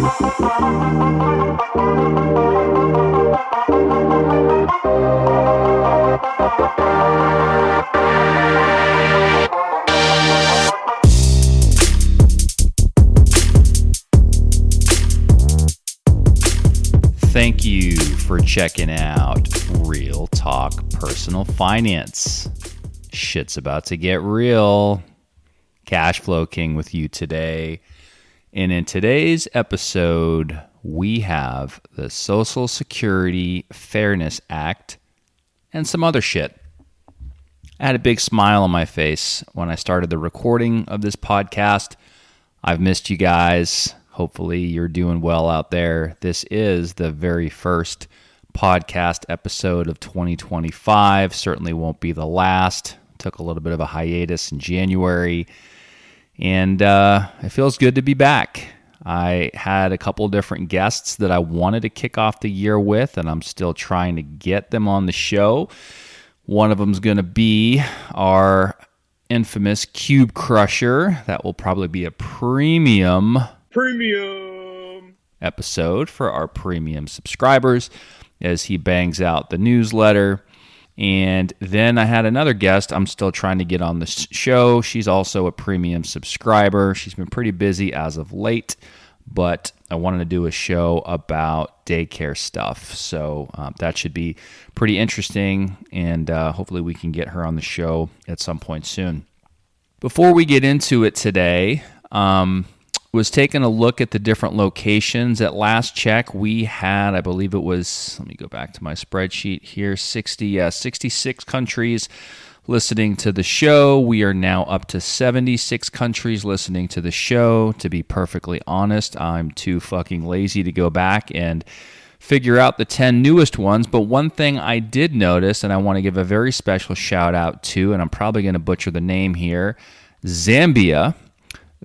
Thank you for checking out Real Talk Personal Finance. Shit's about to get real. Cash Flow King with you today. And in today's episode, we have the Social Security Fairness Act and some other shit. I had a big smile on my face when I started the recording of this podcast. I've missed you guys. Hopefully you're doing well out there. This is the very first podcast episode of 2025. Certainly won't be the last. Took a little bit of a hiatus in January. And it feels good to be back. I had a couple different guests that I wanted to kick off the year with, and I'm still trying to get them on the show. One of them is going to be our infamous Cube Crusher. That will probably be a premium episode for our premium subscribers as he bangs out the newsletter. And then I had another guest I'm still trying to get on the show. She's also a premium subscriber. She's been pretty busy as of late, but I wanted to do a show about daycare stuff. So that should be pretty interesting, and hopefully we can get her on the show at some point soon. Before we get into it today, was taking a look at the different locations. At last check, we had, I believe it was, let me go back to my spreadsheet here, 66 countries listening to the show. We are now up to 76 countries listening to the show. To be perfectly honest, I'm too fucking lazy to go back and figure out the 10 newest ones. But one thing I did notice, and I want to give a very special shout out to, and I'm probably going to butcher the name here, Zambia.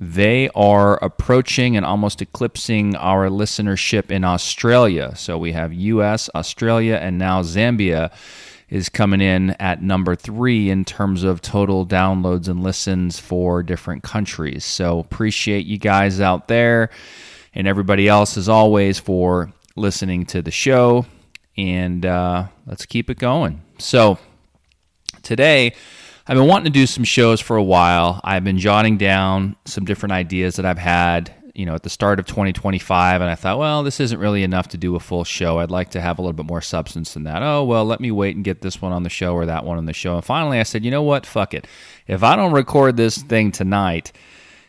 They are approaching and almost eclipsing our listenership in Australia. So we have US, Australia, and now Zambia is coming in at number 3 in terms of total downloads and listens for different countries. So appreciate you guys out there and everybody else, as always, for listening to the show. And let's keep it going. So today, I've been wanting to do some shows for a while. I've been jotting down some different ideas that I've had, at the start of 2025, and I thought, well, this isn't really enough to do a full show. I'd like to have a little bit more substance than that. Oh, well, let me wait and get this one on the show or that one on the show. And finally, I said, you know what? Fuck it. If I don't record this thing tonight,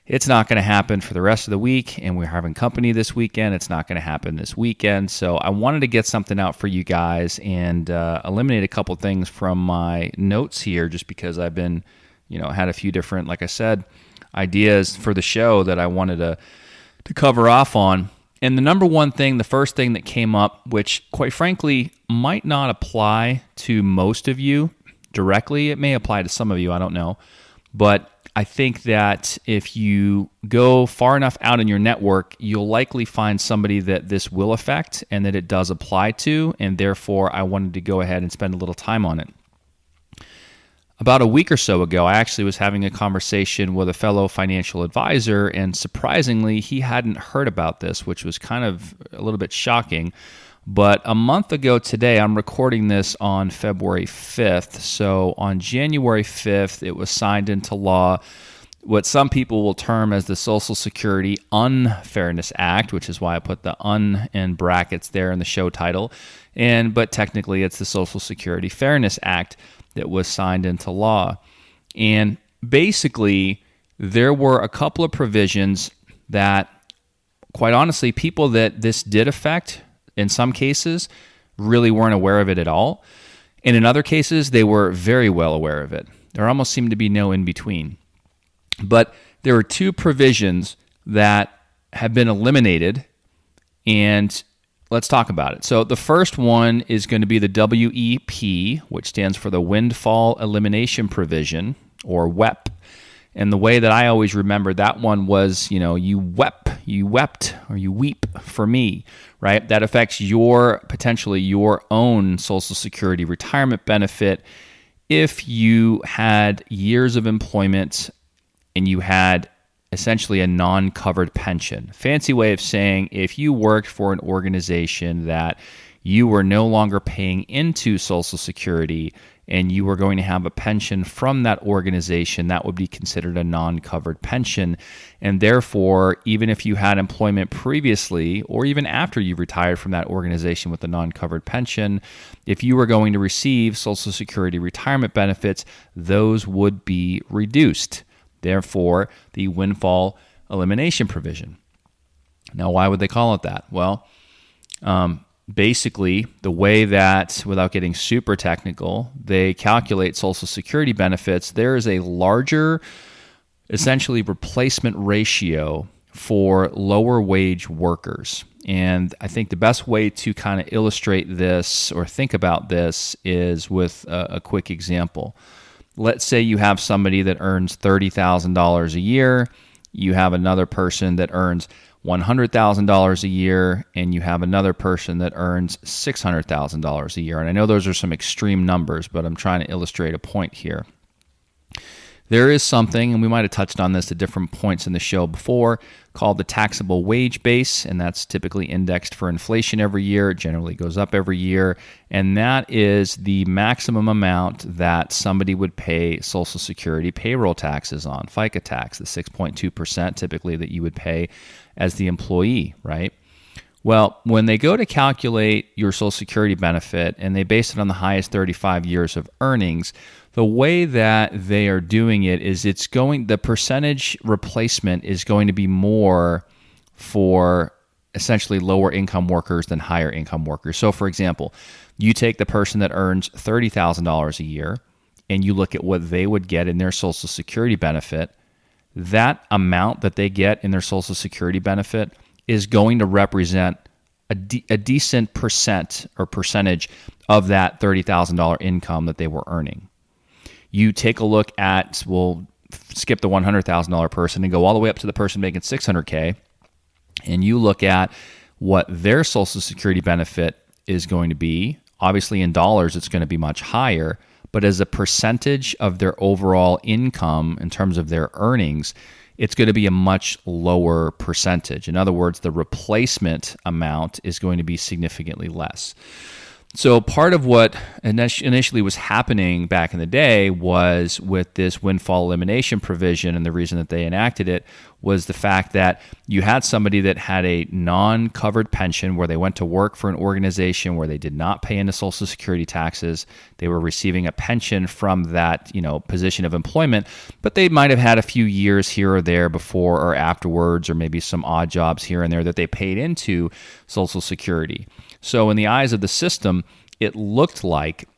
it's not going to happen for the rest of the week, and we're having company this weekend. It's not going to happen this weekend. So I wanted to get something out for you guys and eliminate a couple things from my notes here, just because I've been, had a few different, like I said, ideas for the show that I wanted to cover off on. And the number one thing, the first thing that came up, which quite frankly might not apply to most of you directly. It may apply to some of you, I don't know. But I think that if you go far enough out in your network, you'll likely find somebody that this will affect and that it does apply to, and therefore I wanted to go ahead and spend a little time on it. About a week or so ago, I actually was having a conversation with a fellow financial advisor, and surprisingly, he hadn't heard about this, which was kind of a little bit shocking. But a month ago today, I'm recording this on February 5th. So on January 5th, it was signed into law what some people will term as the Social Security Unfairness Act, which is why I put the un in brackets there in the show title. But technically, it's the Social Security Fairness Act that was signed into law. And basically, there were a couple of provisions that, quite honestly, people that this did affect, in some cases, really weren't aware of it at all. And in other cases, they were very well aware of it. There almost seemed to be no in-between. But there are two provisions that have been eliminated, and let's talk about it. So the first one is going to be the WEP, which stands for the Windfall Elimination Provision, or WEP. And the way that I always remember that one was, you wept, or you weep for me, right? That affects potentially your own Social Security retirement benefit if you had years of employment and you had essentially a non-covered pension. Fancy way of saying if you worked for an organization that you were no longer paying into Social Security and you were going to have a pension from that organization, that would be considered a non-covered pension. And therefore, even if you had employment previously, or even after you retired from that organization with a non-covered pension, if you were going to receive Social Security retirement benefits, those would be reduced. Therefore, the windfall elimination provision. Now, why would they call it that? Well, basically, the way that, without getting super technical, they calculate Social Security benefits, there is a larger, essentially, replacement ratio for lower wage workers. And I think the best way to kind of illustrate this or think about this is with a quick example. Let's say you have somebody that earns $30,000 a year, you have another person that earns $100,000 a year, and you have another person that earns $600,000 a year. And I know those are some extreme numbers, but I'm trying to illustrate a point here. There is something, and we might have touched on this at different points in the show before, called the taxable wage base, and that's typically indexed for inflation every year. It generally goes up every year, and that is the maximum amount that somebody would pay Social Security payroll taxes on, FICA tax, the 6.2% typically that you would pay as the employee, right? Well, when they go to calculate your Social Security benefit and they base it on the highest 35 years of earnings, the way that they are doing it is the percentage replacement is going to be more for essentially lower income workers than higher income workers. So for example, you take the person that earns $30,000 a year and you look at what they would get in their Social Security benefit, that amount that they get in their Social Security benefit is going to represent a decent percentage of that $30,000 income that they were earning. You take a look at, we'll skip the $100,000 person and go all the way up to the person making $600K, and you look at what their Social Security benefit is going to be. Obviously, in dollars, it's going to be much higher, but as a percentage of their overall income in terms of their earnings, it's going to be a much lower percentage. In other words, the replacement amount is going to be significantly less. So part of what initially was happening back in the day was with this windfall elimination provision, and the reason that they enacted it was the fact that you had somebody that had a non-covered pension where they went to work for an organization where they did not pay into Social Security taxes. They were receiving a pension from that, position of employment, but they might have had a few years here or there before or afterwards, or maybe some odd jobs here and there that they paid into Social Security. So in the eyes of the system, it looked like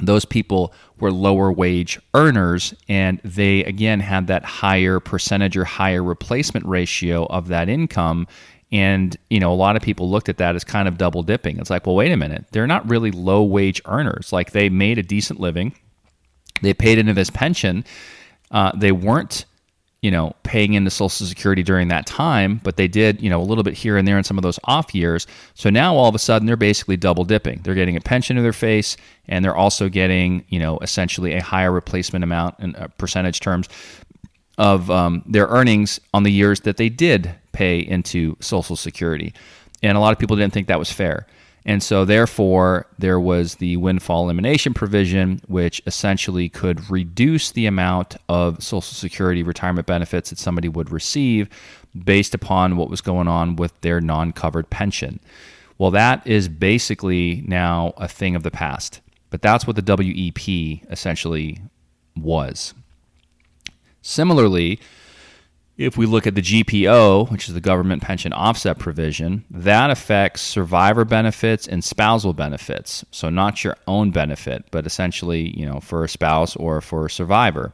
those people were lower wage earners, and they, again, had that higher percentage or higher replacement ratio of that income. And, a lot of people looked at that as kind of double dipping. It's like, well, wait a minute. They're not really low wage earners. Like, they made a decent living. They paid into this pension. They weren't paying into Social Security during that time, but they did, a little bit here and there in some of those off years. So now all of a sudden they're basically double dipping. They're getting a pension in their face, and they're also getting, essentially a higher replacement amount in percentage terms of their earnings on the years that they did pay into Social Security. And a lot of people didn't think that was fair. And so therefore, there was the windfall elimination provision, which essentially could reduce the amount of Social Security retirement benefits that somebody would receive based upon what was going on with their non-covered pension. Well, that is basically now a thing of the past. But that's what the WEP essentially was. Similarly, if we look at the GPO, which is the government pension offset provision, that affects survivor benefits and spousal benefits. So not your own benefit, but essentially, for a spouse or for a survivor.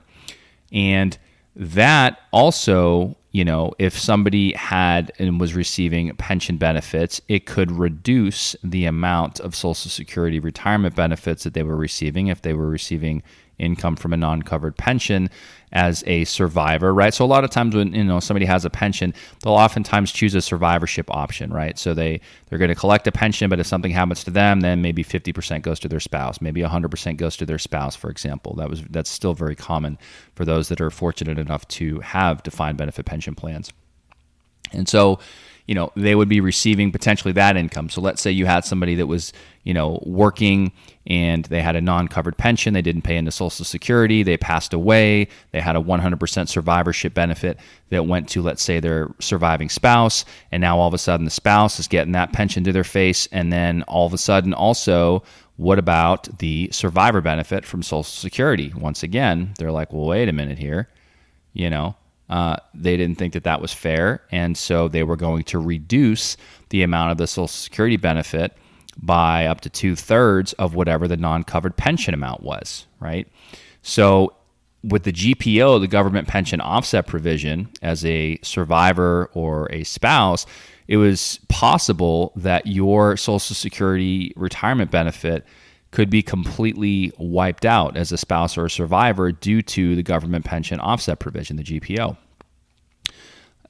And that also, if somebody had and was receiving pension benefits, it could reduce the amount of Social Security retirement benefits that they were receiving if they were receiving income from a non-covered pension as a survivor, right? So a lot of times when somebody has a pension, they'll oftentimes choose a survivorship option, right? So they're going to collect a pension, but if something happens to them, then maybe 50% goes to their spouse, maybe 100% goes to their spouse, for example. That's still very common for those that are fortunate enough to have defined benefit pension plans. And so, they would be receiving potentially that income. So let's say you had somebody that was, working and they had a non-covered pension. They didn't pay into Social Security. They passed away. They had a 100% survivorship benefit that went to, let's say, their surviving spouse. And now all of a sudden the spouse is getting that pension to their face. And then all of a sudden also, what about the survivor benefit from Social Security? Once again, they're like, well, wait a minute here, they didn't think that was fair, and so they were going to reduce the amount of the Social Security benefit by up to 2/3 of whatever the non-covered pension amount was, right? So with the GPO, the government pension offset provision, as a survivor or a spouse, it was possible that your Social Security retirement benefit could be completely wiped out as a spouse or a survivor due to the government pension offset provision, the GPO.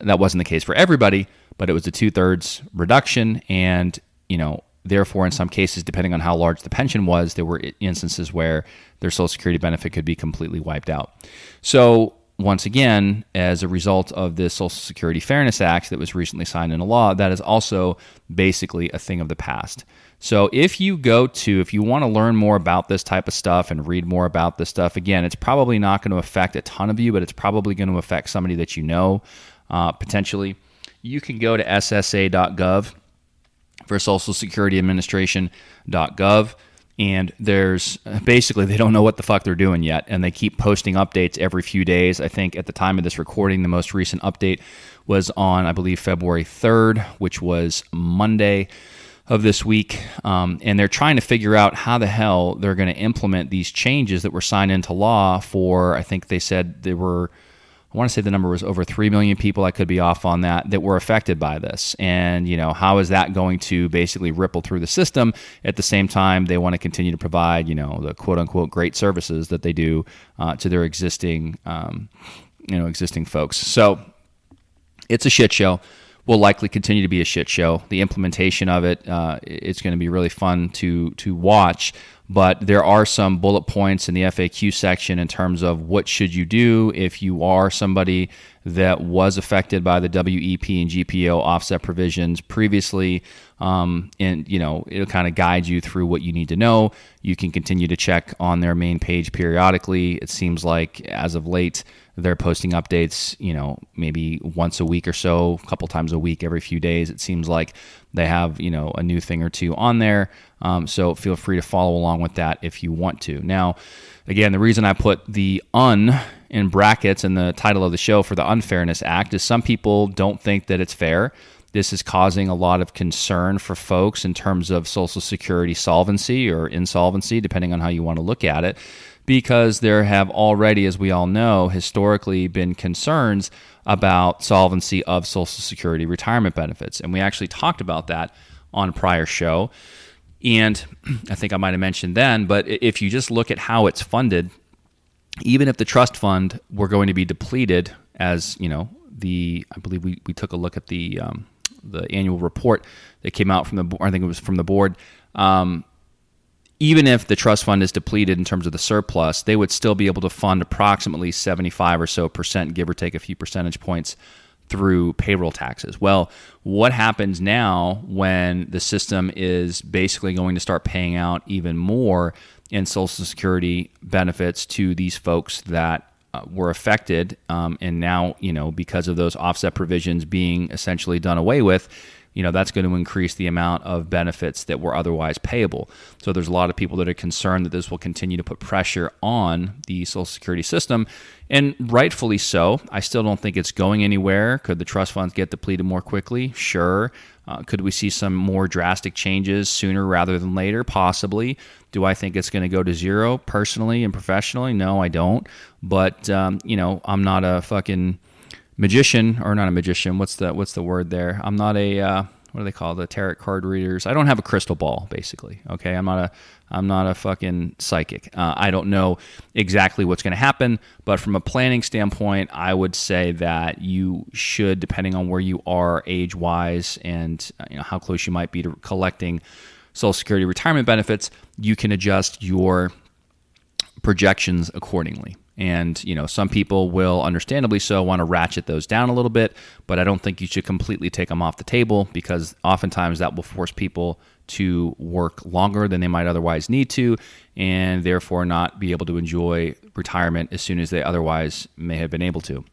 That wasn't the case for everybody, but it was a 2/3 reduction. And, therefore, in some cases, depending on how large the pension was, there were instances where their Social Security benefit could be completely wiped out. So once again, as a result of this Social Security Fairness Act that was recently signed into law, that is also basically a thing of the past. So if you want to learn more about this type of stuff and read more about this stuff, again, it's probably not going to affect a ton of you, but it's probably going to affect somebody that potentially. You can go to ssa.gov for Social Security Administration.gov. And there's basically, they don't know what the fuck they're doing yet. And they keep posting updates every few days. I think at the time of this recording, the most recent update was on, I believe, February 3rd, which was Monday of this week. And they're trying to figure out how the hell they're going to implement these changes that were signed into law for, I think they said I want to say the number was over 3 million people, I could be off on that were affected by this. And, how is that going to basically ripple through the system? At the same time, they want to continue to provide, the quote unquote great services that they do to their existing folks. So it's a shit show. Will likely continue to be a shit show. The implementation of it, it's going to be really fun to watch. But there are some bullet points in the FAQ section in terms of what should you do if you are somebody that was affected by the WEP and GPO offset provisions previously. And, it'll kind of guide you through what you need to know. You can continue to check on their main page periodically. It seems like as of late, they're posting updates, maybe once a week or so, a couple times a week, every few days. It seems like they have, a new thing or two on there. So feel free to follow along with that if you want to. Now, again, the reason I put the in brackets in the title of the show for the Unfairness Act is some people don't think that it's fair. This is causing a lot of concern for folks in terms of Social Security solvency or insolvency, depending on how you want to look at it, because there have already, as we all know, historically been concerns about solvency of Social Security retirement benefits. And we actually talked about that on a prior show. And I think I might have mentioned then, but if you just look at how it's funded, even if the trust fund were going to be depleted, as I believe we took a look at the annual report that came out from I think it was from the board. Even if the trust fund is depleted in terms of the surplus, they would still be able to fund approximately 75 or so percent, give or take a few percentage points, through payroll taxes. Well, what happens now when the system is basically going to start paying out even more in Social Security benefits to these folks that were affected, and now, because of those offset provisions being essentially done away with, that's going to increase the amount of benefits that were otherwise payable. So there's a lot of people that are concerned that this will continue to put pressure on the Social Security system, and rightfully so. I still don't think it's going anywhere. Could the trust funds get depleted more quickly? Sure. Could we see some more drastic changes sooner rather than later? Possibly. Do I think it's going to go to zero personally and professionally? No, I don't. But, I'm not a fucking magician, or not a magician. What's the word there? I'm not a what do they call the tarot card readers? I don't have a crystal ball, basically. Okay, I'm not a fucking psychic. I don't know exactly what's going to happen, but from a planning standpoint, I would say that you should, depending on where you are age-wise and how close you might be to collecting Social Security retirement benefits, you can adjust your projections accordingly. And, some people will understandably so want to ratchet those down a little bit, but I don't think you should completely take them off the table, because oftentimes that will force people to work longer than they might otherwise need to, and therefore not be able to enjoy retirement as soon as they otherwise may have been able to.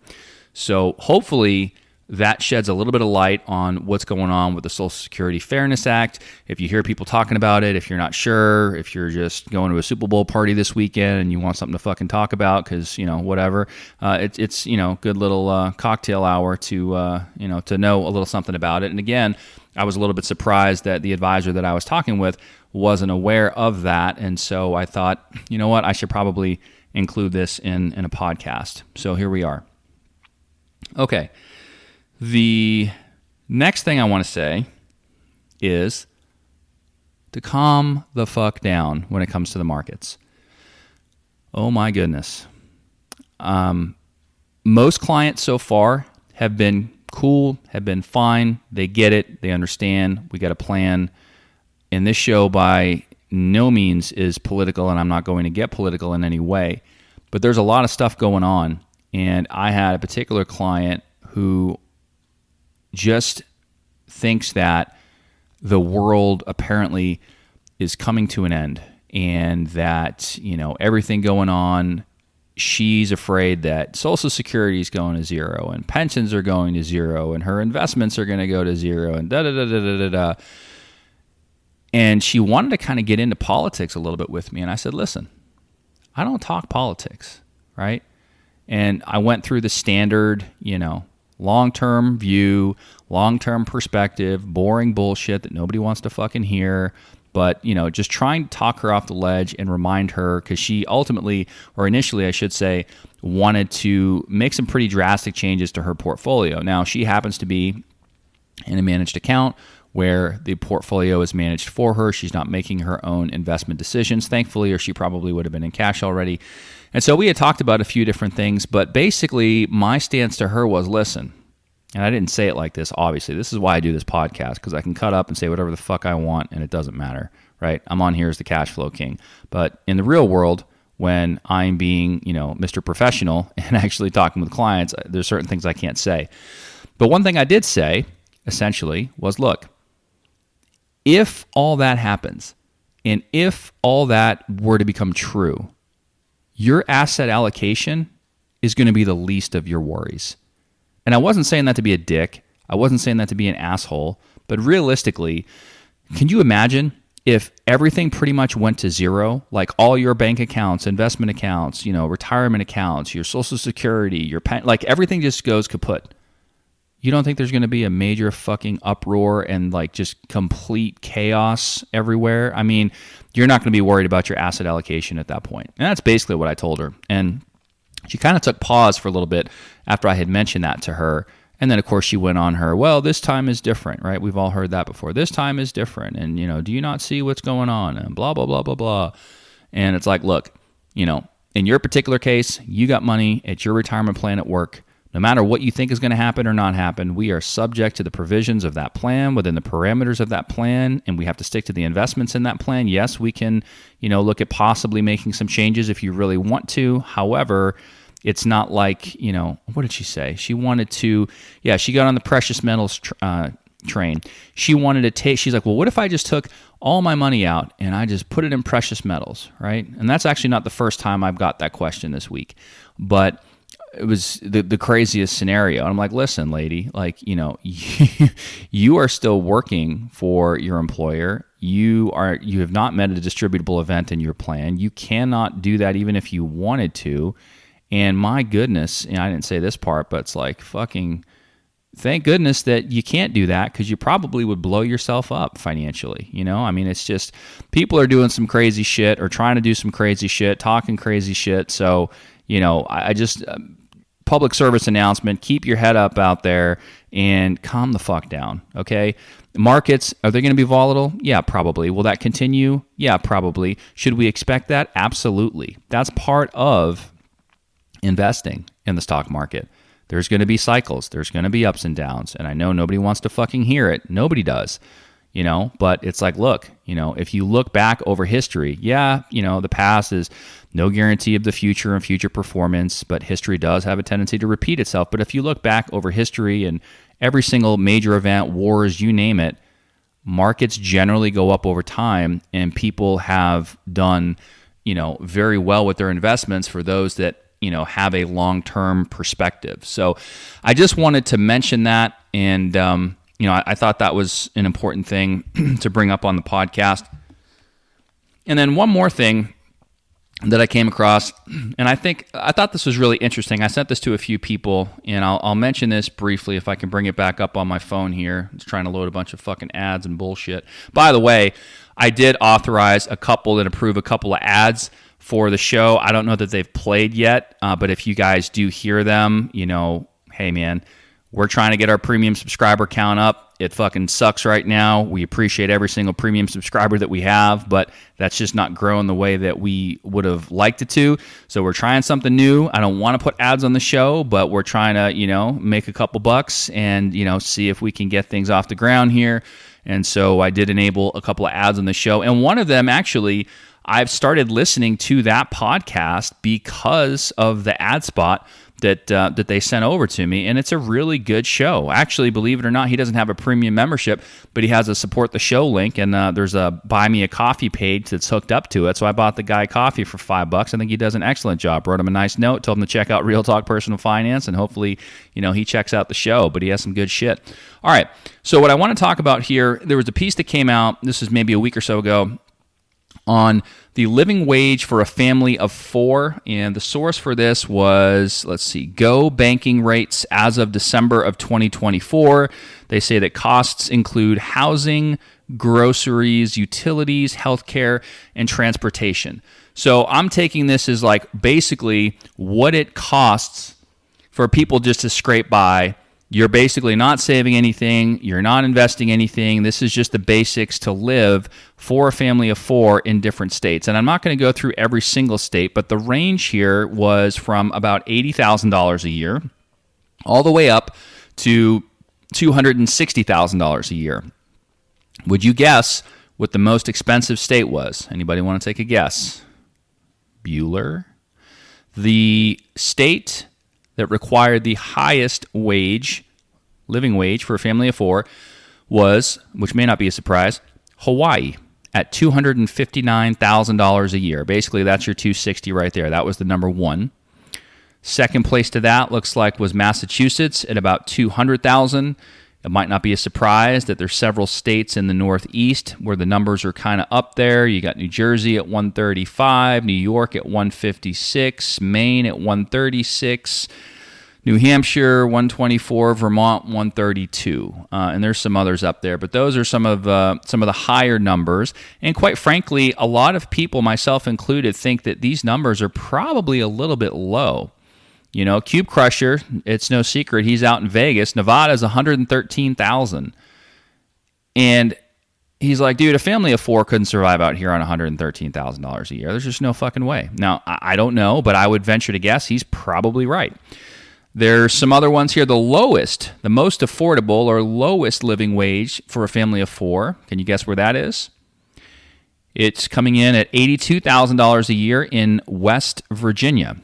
So hopefully that sheds a little bit of light on what's going on with the Social Security Fairness Act. If you hear people talking about it, if you're not sure, if you're just going to a Super Bowl party this weekend and you want something to fucking talk about because, whatever, it's good little cocktail hour to know a little something about it. And again, I was a little bit surprised that the advisor that I was talking with wasn't aware of that. And so I thought, you know what, I should probably include this in a podcast. So here we are. Okay. The next thing I want to say is to calm the fuck down when it comes to the markets. Oh my goodness. Most clients so far have been cool, have been fine. They get it. They understand. We got a plan. And this show by no means is political, and I'm not going to get political in any way. But there's a lot of stuff going on. And I had a particular client who just thinks that the world apparently is coming to an end, and that, everything going on, she's afraid that Social Security is going to zero and pensions are going to zero and her investments are going to go to zero and da-da-da-da-da-da. And she wanted to kind of get into politics a little bit with me. And I said, listen, I don't talk politics, right? And I went through the standard, long-term view, long-term perspective, boring bullshit that nobody wants to fucking hear. But, just trying to talk her off the ledge and remind her, because she ultimately, or initially I should say, wanted to make some pretty drastic changes to her portfolio. Now, she happens to be in a managed account where the portfolio is managed for her. She's not making her own investment decisions, thankfully, or she probably would have been in cash already. And so we had talked about a few different things, but basically my stance to her was, listen, and I didn't say it like this, obviously. This is why I do this podcast, because I can cut up and say whatever the fuck I want, and it doesn't matter, right? I'm on here as the cash flow king. But in the real world, when I'm being, Mr. Professional and actually talking with clients, there's certain things I can't say. But one thing I did say, essentially, was, look, if all that happens, and if all that were to become true, your asset allocation is going to be the least of your worries. And I wasn't saying that to be a dick. I wasn't saying that to be an asshole. But realistically, can you imagine if everything pretty much went to zero, like all your bank accounts, investment accounts, retirement accounts, your Social Security, your like everything just goes kaput? You don't think there's going to be a major fucking uproar and like just complete chaos everywhere? I mean, you're not going to be worried about your asset allocation at that point. And that's basically what I told her. And she kind of took pause for a little bit after I had mentioned that to her. And then, of course, she went on her, well, this time is different, right? We've all heard that before. This time is different. And, do you not see what's going on? And blah, blah, blah, blah, blah. And it's like, look, in your particular case, you got money at your retirement plan at work. No matter what you think is going to happen or not happen, we are subject to the provisions of that plan, within the parameters of that plan, and we have to stick to the investments in that plan. Yes, we can, look at possibly making some changes if you really want to. However, it's not like, what did she say? She wanted to, she got on the precious metals train. She wanted to take, she's like, well, what if I just took all my money out and I just put it in precious metals, right? And that's actually not the first time I've got that question this week, but it was the craziest scenario. And I'm like, listen, lady, like, you are still working for your employer. You have not met a distributable event in your plan. You cannot do that even if you wanted to. And my goodness, I didn't say this part, but it's like fucking thank goodness that you can't do that, because you probably would blow yourself up financially. I mean, it's just people are doing some crazy shit or trying to do some crazy shit, talking crazy shit. So, I just public service announcement. Keep your head up out there and calm the fuck down, okay? Markets, are they going to be volatile? Yeah, probably. Will that continue? Yeah, probably. Should we expect that? Absolutely. That's part of investing in the stock market. There's going to be cycles. There's going to be ups and downs. And I know nobody wants to fucking hear it. Nobody does. But it's like, look, if you look back over history, the past is no guarantee of the future and future performance, but history does have a tendency to repeat itself. But if you look back over history and every single major event, wars, you name it, markets generally go up over time, and people have done, very well with their investments for those that, have a long-term perspective. So I just wanted to mention that, and I thought that was an important thing to bring up on the podcast. And then one more thing that I came across, and I thought this was really interesting. I sent this to a few people, and I'll mention this briefly if I can bring it back up on my phone here. It's trying to load a bunch of fucking ads and bullshit. By the way, I did authorize a couple and approve a couple of ads for the show. I don't know that they've played yet, but if you guys do hear them, hey man, we're trying to get our premium subscriber count up. It fucking sucks right now. We appreciate every single premium subscriber that we have, but that's just not growing the way that we would have liked it to. So we're trying something new. I don't want to put ads on the show, but we're trying to, make a couple bucks and, see if we can get things off the ground here. And so I did enable a couple of ads on the show. And one of them, actually, I've started listening to that podcast because of the ad spot that they sent over to me, and it's a really good show. Actually, believe it or not, he doesn't have a premium membership, but he has a support the show link, and there's a buy me a coffee page that's hooked up to it. So I bought the guy coffee for $5. I think he does an excellent job. Wrote him a nice note, told him to check out Real Talk Personal Finance, and hopefully, he checks out the show. But he has some good shit. All right. So what I want to talk about here, there was a piece that came out. This is maybe a week or so ago, on the living wage for a family of four, and the source for this was, Go Banking Rates as of December of 2024. They say that costs include housing, groceries, utilities, healthcare, and transportation. So I'm taking this as basically what it costs for people just to scrape by. You're basically not saving anything. You're not investing anything. This is just the basics to live for a family of four in different states. And I'm not going to go through every single state, but the range here was from about $80,000 a year all the way up to $260,000 a year. Would you guess what the most expensive state was? Anybody want to take a guess? Bueller. The state that required the highest living wage for a family of four was, which may not be a surprise, Hawaii at $259,000 a year. Basically, that's your $260 right there. That was the number one. Second place to that looks like was Massachusetts at about $200,000. It might not be a surprise that there's several states in the Northeast where the numbers are kind of up there. You got New Jersey at $135, New York at $156, Maine at $136, New Hampshire $124, Vermont $132, and there's some others up there. But those are some of the higher numbers. And quite frankly, a lot of people, myself included, think that these numbers are probably a little bit low. Cube Crusher, it's no secret, he's out in Vegas. Nevada's $113,000. And he's like, dude, a family of four couldn't survive out here on $113,000 a year. There's just no fucking way. Now, I don't know, but I would venture to guess he's probably right. There's some other ones here. The most affordable or lowest living wage for a family of four. Can you guess where that is? It's coming in at $82,000 a year in West Virginia.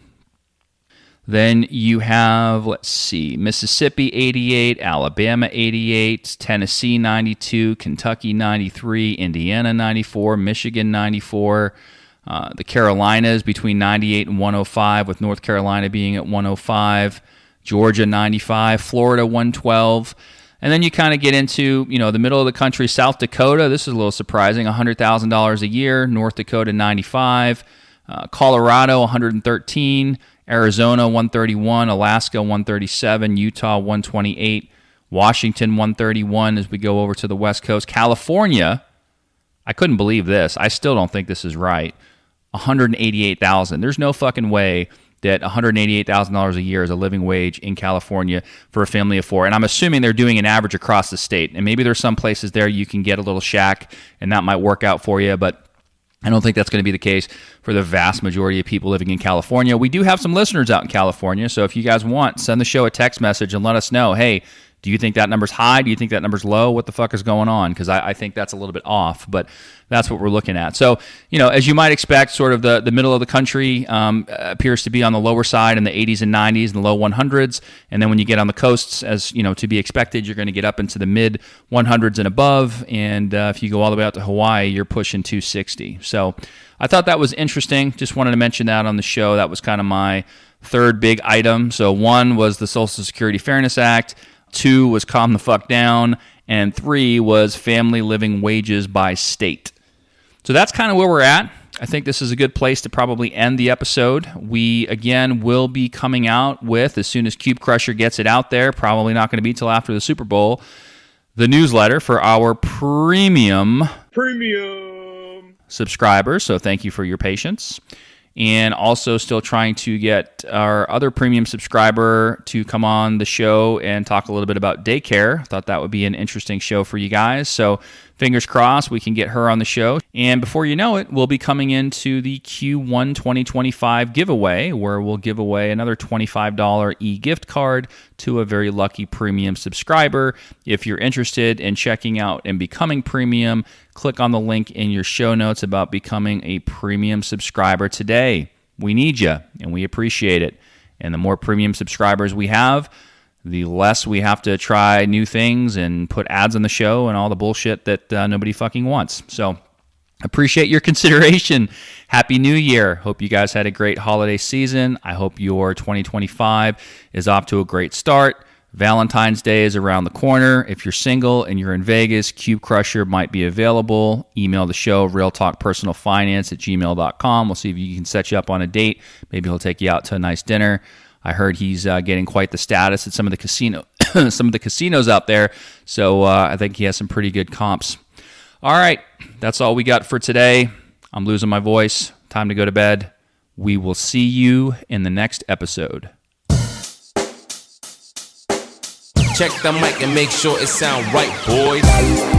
Then you have, Mississippi 88, Alabama 88, Tennessee 92, Kentucky 93, Indiana 94, Michigan 94, the Carolinas between 98 and 105, with North Carolina being at 105, Georgia 95, Florida 112. And then you kind of get into, the middle of the country, South Dakota. This is a little surprising, $100,000 a year, North Dakota 95, Colorado 113, Arizona 131, Alaska 137, Utah 128, Washington 131 as we go over to the West Coast. California, I couldn't believe this. I still don't think this is right. $188,000. There's no fucking way that $188,000 a year is a living wage in California for a family of 4. And I'm assuming they're doing an average across the state. And maybe there's some places there you can get a little shack and that might work out for you, but I don't think that's going to be the case for the vast majority of people living in California. We do have some listeners out in California, so if you guys want, send the show a text message and let us know, hey, do you think that number's high? Do you think that number's low? What the fuck is going on? Because I think that's a little bit off, but that's what we're looking at. So, as you might expect, sort of the middle of the country appears to be on the lower side in the 80s and 90s and the low 100s. And then when you get on the coasts, as to be expected, you're going to get up into the mid 100s and above. And if you go all the way out to Hawaii, you're pushing 260. So I thought that was interesting. Just wanted to mention that on the show. That was kind of my third big item. So 1 was the Social Security Fairness Act. 2 was calm the fuck down, and 3 was family living wages by state. So that's kind of where we're at. I think this is a good place to probably end the episode. We, again, will be coming out with, as soon as Cube Crusher gets it out there, probably not going to be till after the Super Bowl, the newsletter for our premium subscribers. So thank you for your patience. And also still trying to get our other premium subscriber to come on the show and talk a little bit about daycare. I thought that would be an interesting show for you guys. So fingers crossed we can get her on the show. And before you know it, we'll be coming into the Q1 2025 giveaway, where we'll give away another $25 e-gift card to a very lucky premium subscriber. If you're interested in checking out and becoming premium, click on the link in your show notes about becoming a premium subscriber today. We need you, and we appreciate it. And the more premium subscribers we have, the less we have to try new things and put ads on the show and all the bullshit that nobody fucking wants. So appreciate your consideration. Happy New Year. Hope you guys had a great holiday season. I hope your 2025 is off to a great start. Valentine's Day is around the corner. If you're single and you're in Vegas, Cube Crusher might be available. Email the show, realtalkpersonalfinance@gmail.com. We'll see if you can set you up on a date. Maybe he'll take you out to a nice dinner. I heard he's getting quite the status at some of the casinos out there. So I think he has some pretty good comps. All right, that's all we got for today. I'm losing my voice. Time to go to bed. We will see you in the next episode. Check the mic and make sure it sound right, boys.